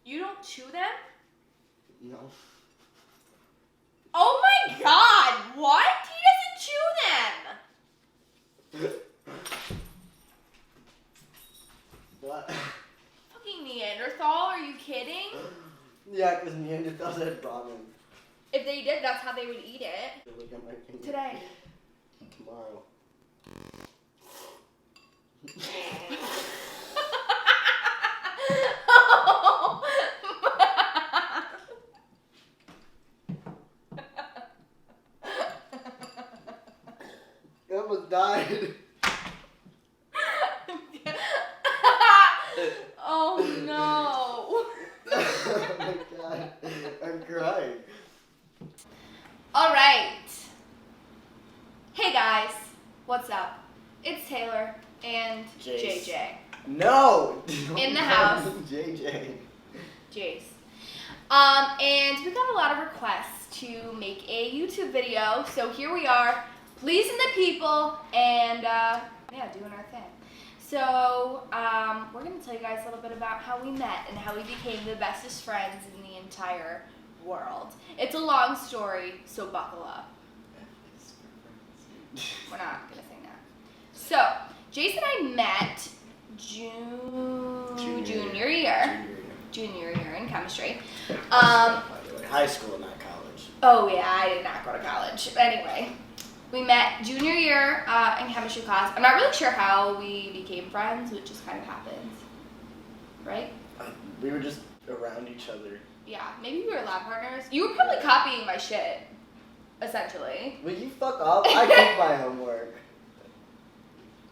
You don't chew them? No. Oh my god, what? He doesn't chew them! What? Fucking Neanderthal, are you kidding? Yeah, because Neanderthals had ramen. If they did, that's how they would eat it. Look at my finger. Today. Tomorrow. I almost died. Oh no. Oh my god. I'm crying. Alright. Hey guys, what's up? It's Taylor and Jayce. JJ. No! In the house. JJ. Jayce. And we got a lot of requests to make a YouTube video, so here we are, pleasing the people and yeah, doing our thing. So we're gonna tell you guys a little bit about how we met and how we became the bestest friends in the entire world. It's a long story, so buckle up. We're not gonna sing that. So Jayce and I met junior year in chemistry. High school, not college. Oh yeah, I did not go to college. Anyway, we met junior year in chemistry class. I'm not really sure how we became friends. It just kind of happened, right? We were just around each other. Yeah, maybe we were lab partners. You were probably copying my shit, essentially. Will you fuck off? I did my homework.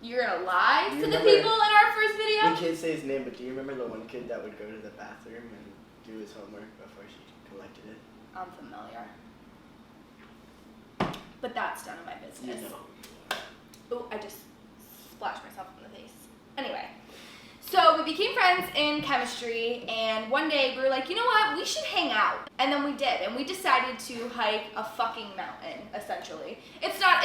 You're gonna lie You to the remember- people in our first video? We can't say his name, but do you remember the one kid that would go to the bathroom and do his homework before she collected it? I'm familiar. But that's none of my business. You know. Oh, I just splashed myself in the face. Anyway, so we became friends in chemistry, and one day we were like, you know what, we should hang out. And then we did, and we decided to hike a fucking mountain, essentially. It's not,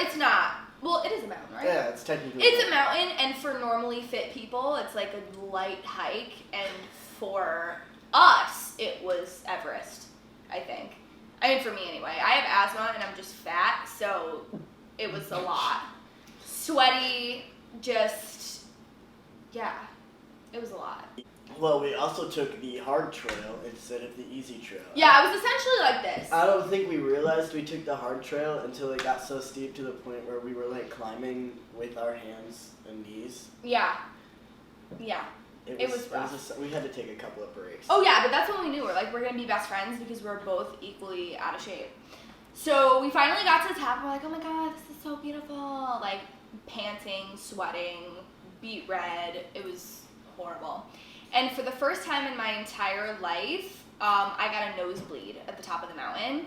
well, it is a mountain, right? Yeah, it's technically. It's a mountain, and for normally fit people, it's like a light hike, and for us, it was Everest, I think. I mean, for me anyway. I have asthma, and I'm just fat, so it was a lot. Sweaty, just, yeah, it was a lot. Well, we also took the hard trail instead of the easy trail. Yeah, it was essentially like this. I don't think we realized we took the hard trail until it got so steep to the point where we were like climbing with our hands and knees. Yeah. Yeah. It was rough. We had to take a couple of breaks. Oh yeah, but that's when we knew we're gonna be best friends because we're both equally out of shape. So we finally got to the top. We're like, oh my god, this is so beautiful. Like panting, sweating, beet red. It was horrible. And for the first time in my entire life, I got a nosebleed at the top of the mountain.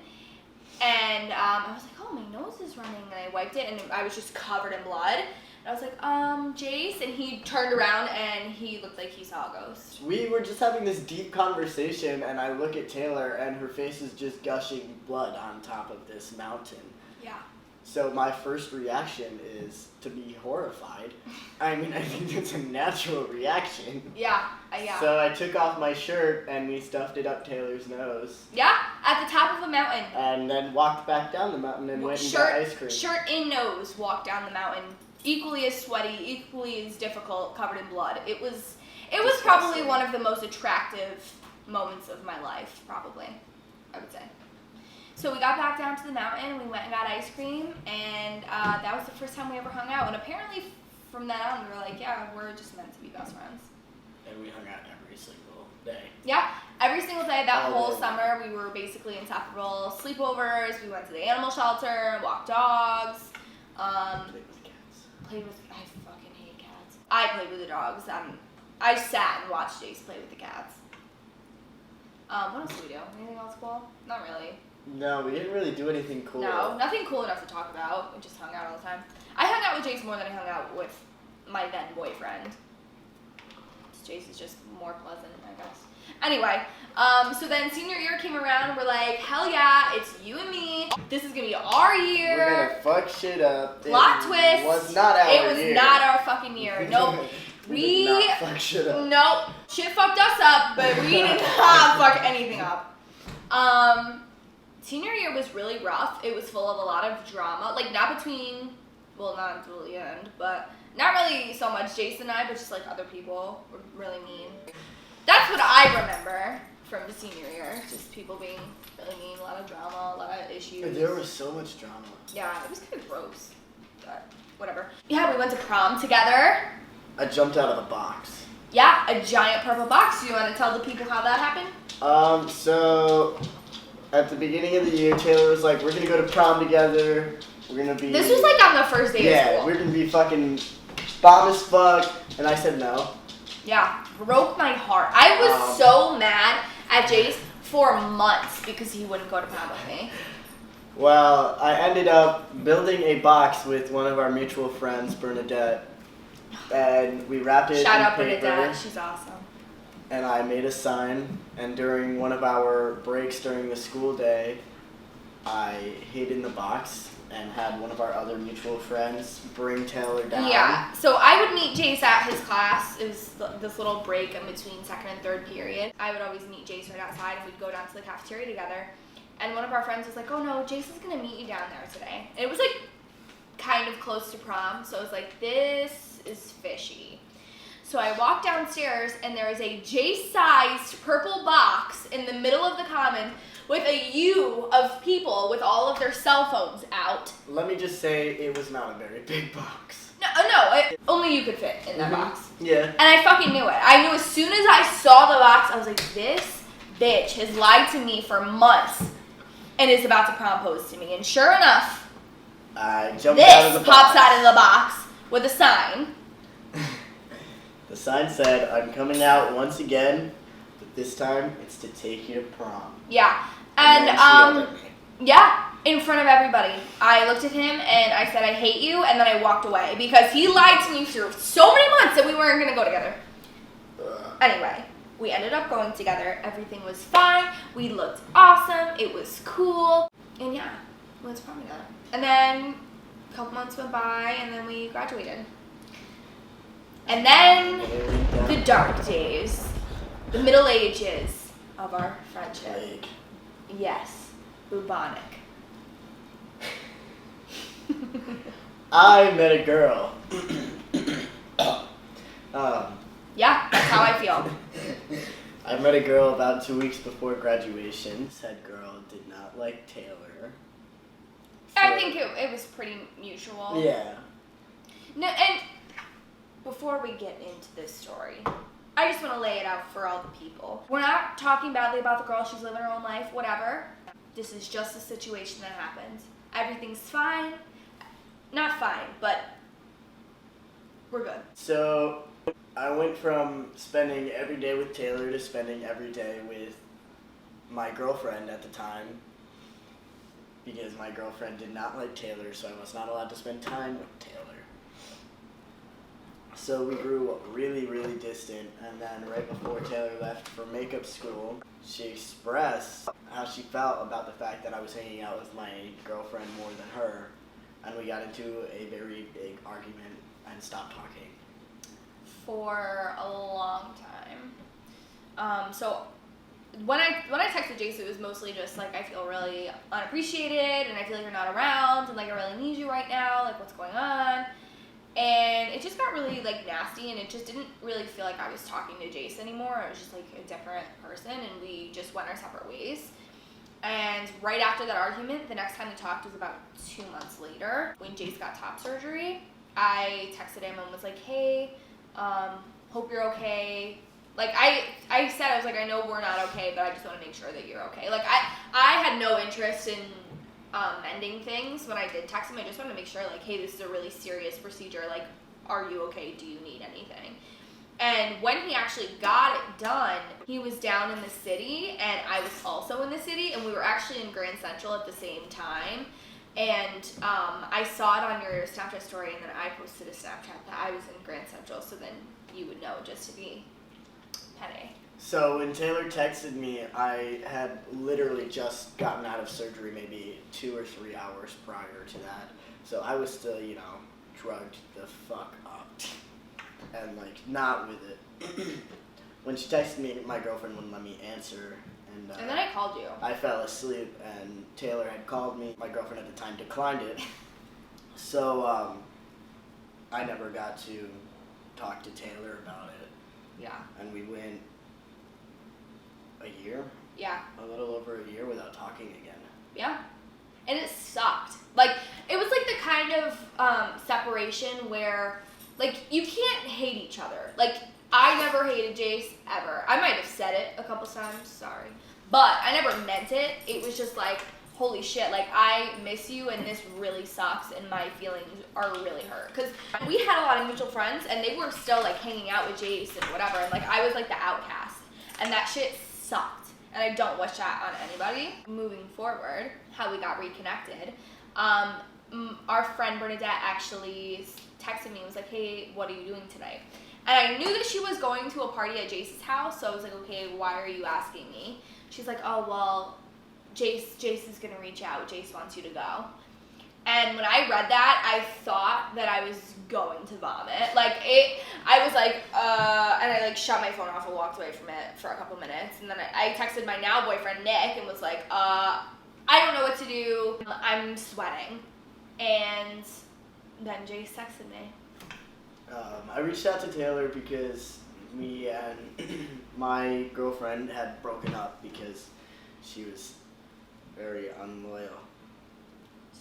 And I was like, oh, my nose is running. And I wiped it, and I was just covered in blood. And I was like, Jayce? And he turned around, and he looked like he saw a ghost. We were just having this deep conversation, and I look at Taylor, and her face is just gushing blood on top of this mountain. Yeah. So my first reaction is to be horrified. I mean, I think it's a natural reaction. Yeah, yeah. So I took off my shirt, and we stuffed it up Taylor's nose. Yeah, at the top of a mountain. And then walked back down the mountain and went and got ice cream. Shirt in nose, walked down the mountain. Equally as sweaty, equally as difficult, covered in blood. It was probably one of the most attractive moments of my life, probably, I would say. So we got back down to the mountain, we went and got ice cream, and that was the first time we ever hung out. And apparently from then on, we were like, yeah, we're just meant to be best friends. And we hung out every single day. Yeah, every single day, that All whole day. summer, we were basically inseparable. Sleepovers, we went to the animal shelter, walked dogs. Played with cats. I fucking hate cats. I played with the dogs. I sat and watched Jayce play with the cats. What else did we do? Anything else cool? Not really. No, we didn't really do anything cool. No, nothing cool enough to talk about. We just hung out all the time. I hung out with Jayce more than I hung out with my then boyfriend. Jayce is just more pleasant, I guess. Anyway, so then senior year came around, we're like, hell yeah, it's you and me. This is gonna be our year. We're gonna fuck shit up. Plot twist. Was not our It was year. not our fucking year. Nope. We did not fuck shit up. Nope. Shit fucked us up, but we did not fuck anything up. Senior year was really rough. It was full of a lot of drama. Like, not between, well, not until the end, but not really so much Jayce and I, but just, like, other people were really mean. That's what I remember from the senior year. Just people being really mean, a lot of drama, a lot of issues. There was so much drama. Yeah, it was kind of gross, but whatever. Yeah, we went to prom together. I jumped out of the box. Yeah, a giant purple box. Do you want to tell the people how that happened? So at the beginning of the year, Taylor was like, we're gonna go to prom together. We're gonna be. This was like on the first day of school. Yeah, we're gonna be fucking bomb as fuck. And I said no. Yeah, broke my heart. I was so mad at Jayce for months because he wouldn't go to prom with me. Well, I ended up building a box with one of our mutual friends, Bernadette. And we wrapped it Shout in out paper. Bernadette, she's awesome. And I made a sign, and during one of our breaks during the school day, I hid in the box and had one of our other mutual friends bring Taylor down. Yeah, so I would meet Jayce at his class. It was this little break in between second and third period. I would always meet Jayce right outside, and we'd go down to the cafeteria together. And one of our friends was like, oh no, Jayce is going to meet you down there today. And it was like kind of close to prom, so I was like, this is fishy. So I walked downstairs, and there is a Jayce-sized purple box in the middle of the common with a U of people with all of their cell phones out. Let me just say, it was not a very big box. No, only you could fit in that box. Yeah. And I fucking knew it. I knew as soon as I saw the box, I was like, this bitch has lied to me for months and is about to propose to me. And sure enough, I jumped out of the this box. pops out of the box with a sign. The sign said, I'm coming out once again, but this time it's to take you to prom. Yeah. And then she yelled at me. Yeah, in front of everybody. I looked at him and I said, I hate you, and then I walked away because he lied to me for so many months that we weren't going to go together. Anyway, we ended up going together. Everything was fine. We looked awesome. It was cool. And yeah, we went to prom together. And then a couple months went by, and then we graduated. And then the dark days, the middle ages of our friendship. Like, Yes, bubonic. I met a girl. Yeah, that's how I feel. I met a girl about 2 weeks before graduation. Said girl did not like Taylor. I think it was pretty mutual. Yeah. No, and before we get into this story, I just want to lay it out for all the people. We're not talking badly about the girl. She's living her own life, whatever. This is just a situation that happened. Everything's fine. Not fine, but we're good. So I went from spending every day with Taylor to spending every day with my girlfriend at the time, because my girlfriend did not like Taylor, so I was not allowed to spend time with Taylor. So we grew really, really distant, and then right before Taylor left for makeup school, she expressed how she felt about the fact that I was hanging out with my girlfriend more than her, and we got into a very big argument and stopped talking. For a long time. So when I texted Jayce, it was mostly just like, I feel really unappreciated, and I feel like you're not around, and like I really need you right now, like what's going on? And it just got really like nasty, and it just didn't really feel like I was talking to Jayce anymore. I was just like a different person, and we just went our separate ways. And right after that argument, the next time we talked was about 2 months later when Jayce got top surgery. I texted him and was like, hey, hope you're okay. Like I said, I was like, I know we're not okay, but I just want to make sure that you're okay. Like I had no interest in mending things when I did text him. I just wanted to make sure, like, hey, this is a really serious procedure. Like, are you okay? Do you need anything? And when he actually got it done, he was down in the city, and I was also in the city, and we were actually in Grand Central at the same time. And I saw it on your Snapchat story, and then I posted a Snapchat that I was in Grand Central, so then you would know, just to be petty. So when Taylor texted me, I had literally just gotten out of surgery maybe 2 or 3 hours prior to that. So I was still, drugged the fuck up and, like, not with it. when she texted me, my girlfriend wouldn't let me answer. And then I called you. I fell asleep, and Taylor had called me. My girlfriend at the time declined it. So I never got to talk to Taylor about it. Yeah. And we went a year? Yeah. A little over a year without talking again. Yeah. And it sucked. Like, it was like the kind of separation where, like, you can't hate each other. Like, I never hated Jayce, ever. I might have said it a couple times, sorry. But I never meant it. It was just like, holy shit, like, I miss you, and this really sucks, and my feelings are really hurt. Because we had a lot of mutual friends, and they were still, like, hanging out with Jayce and whatever, and, like, I was, like, the outcast. And that shit sucked. And I don't wish that on anybody. Moving forward, how we got reconnected, our friend Bernadette actually texted me and was like, hey, what are you doing tonight? And I knew that she was going to a party at Jayce's house, so I was like, okay, why are you asking me? She's like, oh, well, Jayce is going to reach out. Jayce wants you to go. And when I read that, I thought that I was going to vomit. Like, I was like, and I, like, shut my phone off and walked away from it for a couple minutes. And then I texted my now boyfriend, Nick, and was like, I don't know what to do. I'm sweating. And then Jayce texted me. I reached out to Taylor because me and my girlfriend had broken up because she was very unloyal.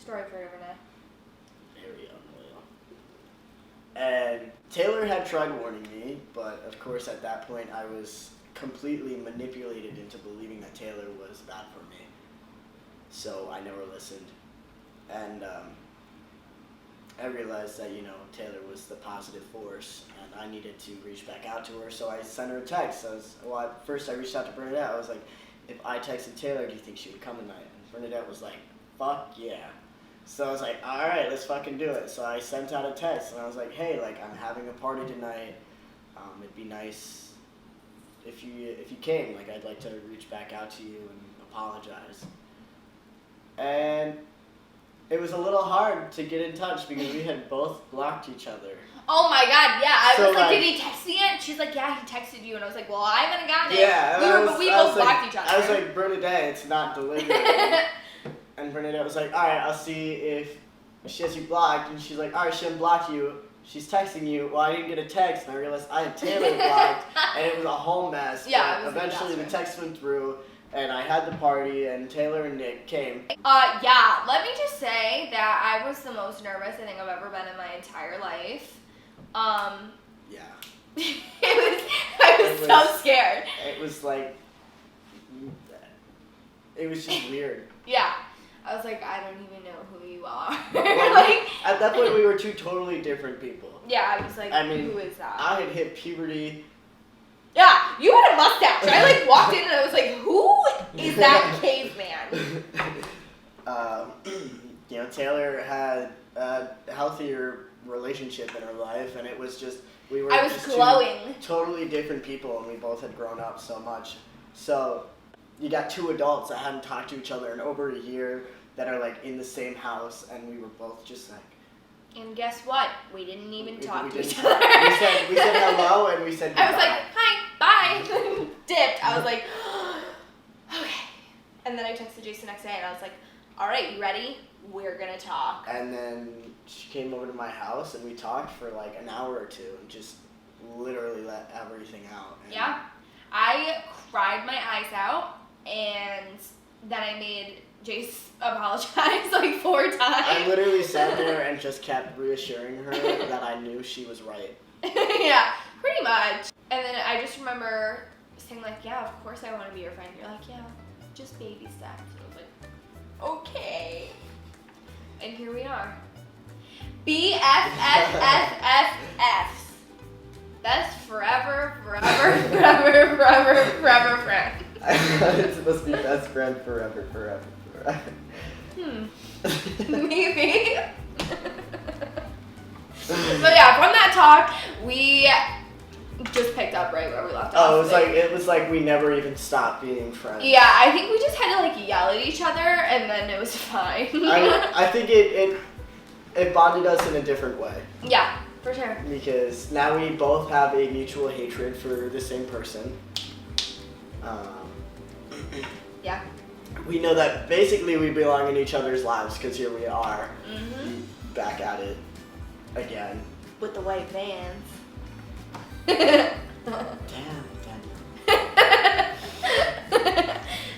Story for Renee. Very unloyal. And Taylor had tried warning me, but of course at that point I was completely manipulated into believing that Taylor was bad for me. So I never listened. And I realized that, you know, Taylor was the positive force, and I needed to reach back out to her, so I sent her a text. At first I reached out to Bernadette. I was like, if I texted Taylor, do you think she would come tonight? And Bernadette was like, fuck yeah. So I was like, all right, let's fucking do it. So I sent out a text, and I was like, hey, like, I'm having a party tonight. It'd be nice if you came. Like, I'd like to reach back out to you and apologize. And it was a little hard to get in touch because we had both blocked each other. Oh my god, yeah. I So, was like, like, did he text me yet? She's like, yeah, he texted you. And I was like, well, I haven't gotten it. Yeah. But we both blocked each other. I was like, Bernadette, it's not delivered. And Bernadette was like, all right, I'll see if she has you blocked. And she's like, all right, she unblocked you. She's texting you. Well, I didn't get a text. And I realized I had Taylor blocked. And it was a whole mess. Yeah, but eventually the text went through. And I had the party, and Taylor and Nick came. Yeah, let me just say that I was the most nervous I think I've ever been in my entire life. Yeah. I was so scared. It was like, it was just weird. Yeah. I was like, I don't even know who you are. Like, at that point, we were two totally different people. Yeah, I was like, I mean, who is that? I had hit puberty. Yeah, you had a mustache. I like walked in and I was like, who is that caveman? You know, Taylor had a healthier relationship in her life, and it was just, we were I was just glowing. two totally different people, and we both had grown up so much. So you got two adults that hadn't talked to each other in over a year that are like in the same house, and we were both just like. And guess what? We didn't even talk to each talk. other. We said hello and we said goodbye. I was like, hi, bye. Dipped. I was like, okay. And then I texted Jayce the next day and I was like, all right, you ready? We're going to talk. And then she came over to my house and we talked for like an hour or two and just literally let everything out. And yeah. I cried my eyes out and then I made Jayce apologized like 4 times. I literally sat there and just kept reassuring her that I knew she was right. Yeah, pretty much. And then I just remember saying like, yeah, of course I want to be your friend. You're like, yeah, just baby steps. I was like, okay. And here we are. BFFFFF. That's forever friend. It's supposed to be best friend forever. Maybe. But yeah, from that talk, we just picked up right where we left off. Oh, it was like we never even stopped being friends. Yeah, I think we just had to like yell at each other, and then it was fine. I think it bonded us in a different way. Yeah, For sure. Because now we both have a mutual hatred for the same person. Yeah. We know that basically we belong in each other's lives because here we are, back at it again. With the white vans. Damn.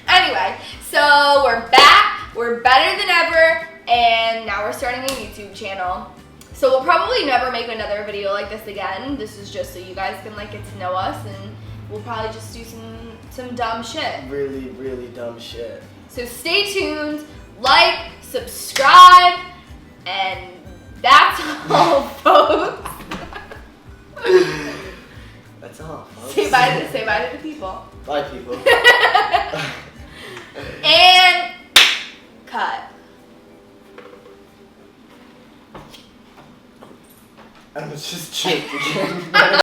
Anyway, so we're back, we're better than ever, and now we're starting a YouTube channel. So we'll probably never make another video like this again. This is just so you guys can like get to know us, and we'll probably just do some dumb shit. Really, really dumb shit. So stay tuned, like, subscribe, and that's all, folks. That's all, folks. Say bye to the people. Bye, people. And cut. I was just joking again.